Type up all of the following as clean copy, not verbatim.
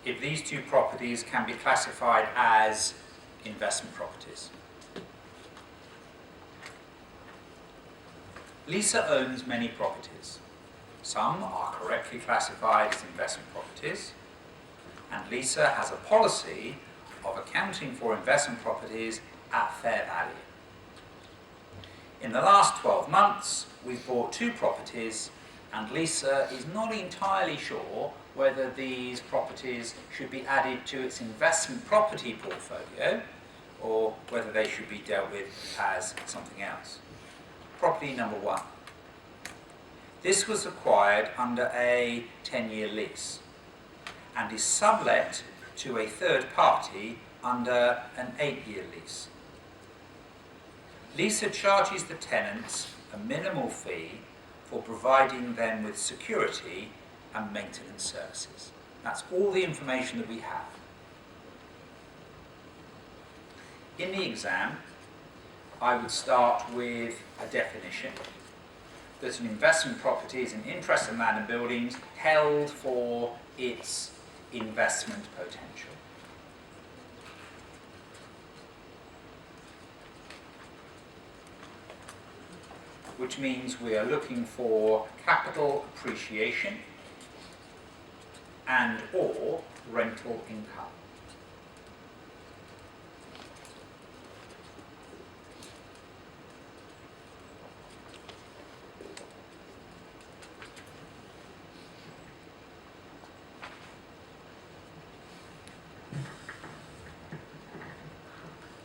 if these two properties can be classified as investment properties. Lisa owns many properties. Some are correctly classified as investment properties, and Lisa has a policy of accounting for investment properties at fair value. In the last 12 months, we've bought 2 properties, and Lisa is not entirely sure whether these properties should be added to its investment property portfolio or whether they should be dealt with as something else. Property number 1. This was acquired under a 10-year lease and is sublet to a third party under an 8-year lease. Lisa charges the tenants a minimal fee for providing them with security and maintenance services. That's all the information that we have. In the exam, I would start with a definition that an investment property is an interest in land and buildings held for its investment potential. Which means we are looking for capital appreciation and or rental income.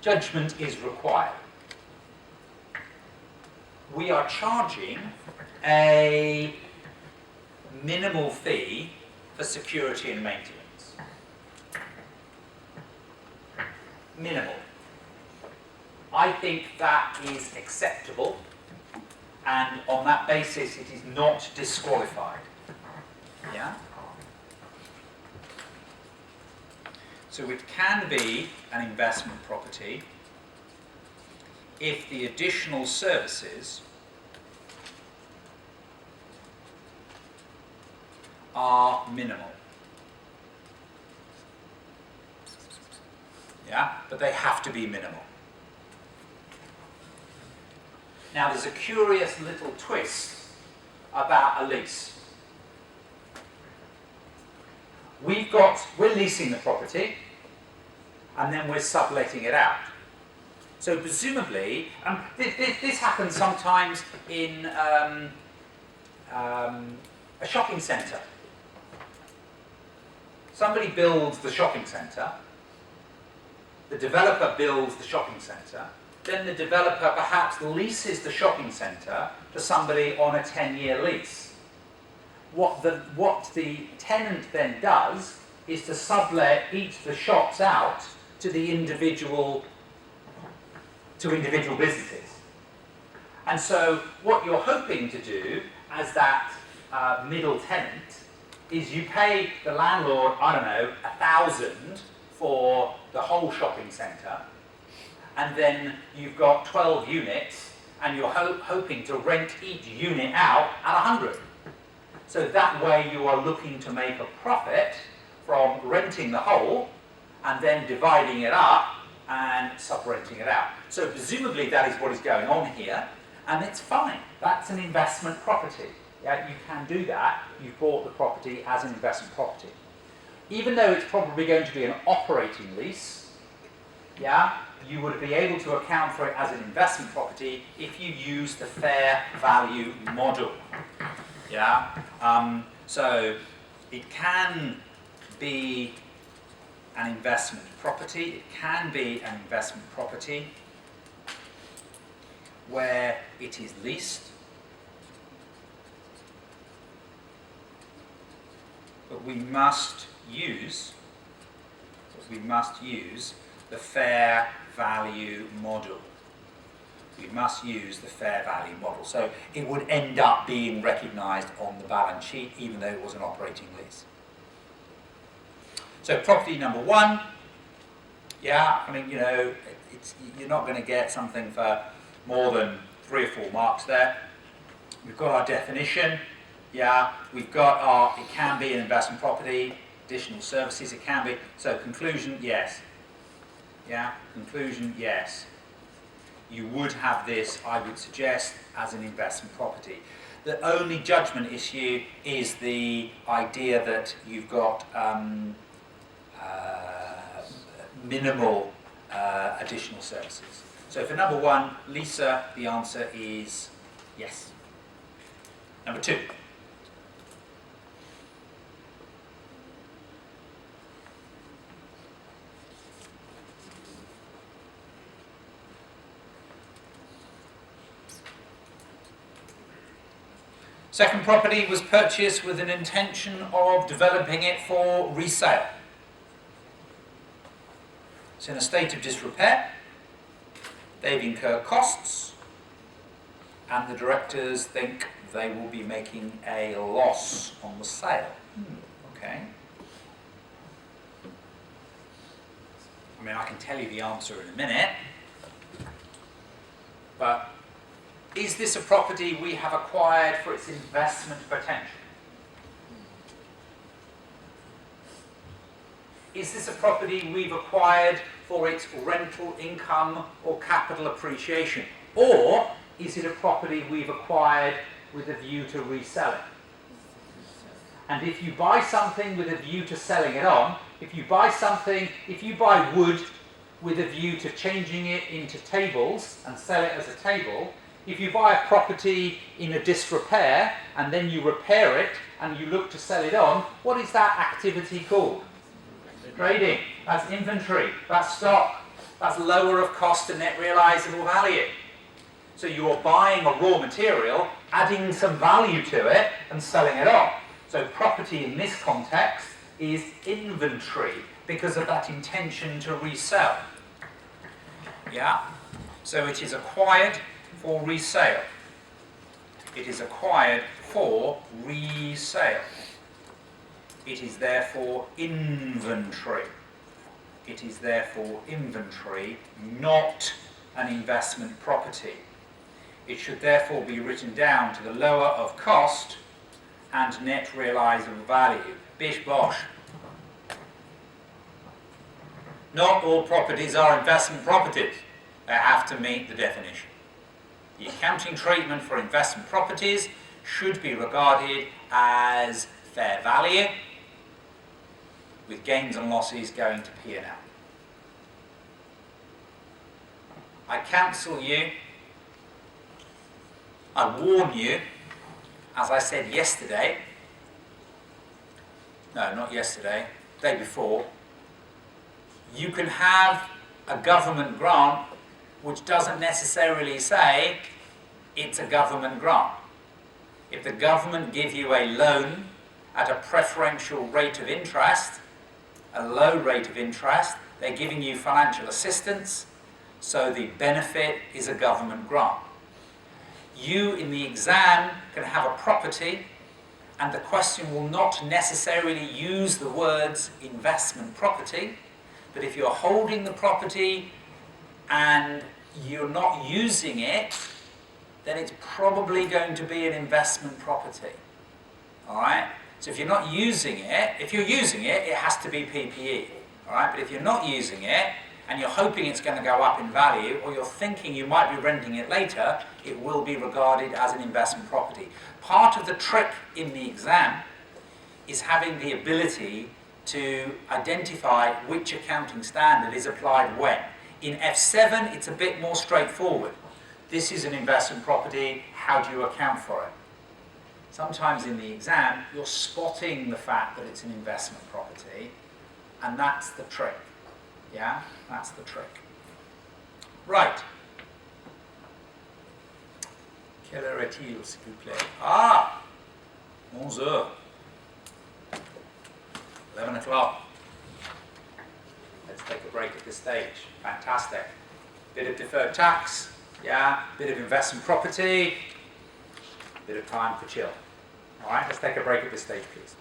Judgment is required. We are charging a minimal fee for security and maintenance. Minimal. I think that is acceptable, and on that basis it is not disqualified. Yeah? So it can be an investment property if the additional services are minimal. Yeah, but they have to be minimal. Now there's a curious little twist about a lease. We're leasing the property and then we're subletting it out. So presumably, this happens sometimes in a shopping centre. Somebody builds the shopping centre, the developer builds the shopping centre, then the developer perhaps leases the shopping centre to somebody on a 10-year lease. What the tenant then does is to sublet each of the shops out to the individual businesses. And so what you're hoping to do as that middle tenant is you pay the landlord, I don't know, 1,000 for the whole shopping centre, and then you've got 12 units and you're hoping to rent each unit out at 100. So that way you are looking to make a profit from renting the whole and then dividing it up and sub-renting it out. So presumably that is what is going on here, and it's fine. That's an investment property. Yeah, you can do that. You've bought the property as an investment property. Even though it's probably going to be an operating lease, yeah, you would be able to account for it as an investment property if you use the fair value model. Yeah, so it can be an investment property. It can be an investment property where it is leased, but we must use the fair value model. We must use the fair value model. So it would end up being recognised on the balance sheet even though it was an operating lease. So property number 1, yeah, I mean, you know, you're not going to get something for more than 3 or 4 marks there. We've got our definition, yeah, we've got it can be an investment property, Additional services, it can be. So conclusion, yes. Yeah, conclusion, yes. You would have this, I would suggest, as an investment property. The only judgment issue is the idea that you've got minimal additional services. So for number one, Lisa, the answer is yes. Number two. Second property was purchased with an intention of developing it for resale. It's in a state of disrepair. They've incurred costs, and the directors think they will be making a loss on the sale. Okay. I mean, I can tell you the answer in a minute, but is this a property we have acquired for its investment potential? Is this a property we've acquired for its rental income or capital appreciation? Or is it a property we've acquired with a view to reselling? And if you buy something with a view to selling it on, if you buy wood with a view to changing it into tables and sell it as a table, if you buy a property in a disrepair and then you repair it and you look to sell it on, what is that activity called? Trading. That's inventory. That's stock. That's lower of cost to net realisable value. So you're buying a raw material, adding some value to it and selling it on. So property in this context is inventory because of that intention to resell. Yeah? So it is acquired for resale. It is acquired for resale. It is therefore inventory. It is therefore inventory, not an investment property. It should therefore be written down to the lower of cost and net realisable value. Bish bosh. Not all properties are investment properties. They have to meet the definition. The accounting treatment for investment properties should be regarded as fair value, with gains and losses going to P&L. I counsel you, I warn you, as I said yesterday, no, not yesterday, day before, you can have a government grant which doesn't necessarily say it's a government grant. If the government give you a loan at a preferential rate of interest, a low rate of interest, they're giving you financial assistance, so the benefit is a government grant. You in the exam can have a property and the question will not necessarily use the words investment property, but if you're holding the property and you're not using it, then it's probably going to be an investment property. Alright? So if you're not using it, if you're using it, it has to be PPE. Alright? But if you're not using it, and you're hoping it's going to go up in value, or you're thinking you might be renting it later, it will be regarded as an investment property. Part of the trick in the exam is having the ability to identify which accounting standard is applied when. In F7, it's a bit more straightforward. This is an investment property, how do you account for it? Sometimes in the exam, you're spotting the fact that it's an investment property, and that's the trick. Yeah, that's the trick. Right. Quelle heure est-il, s'il vous plaît? Ah! 11h. 11 o'clock. Let's take a break at this stage. Fantastic. Bit of deferred tax, yeah, bit of investment property, bit of time for chill. All right, let's take a break at this stage, please.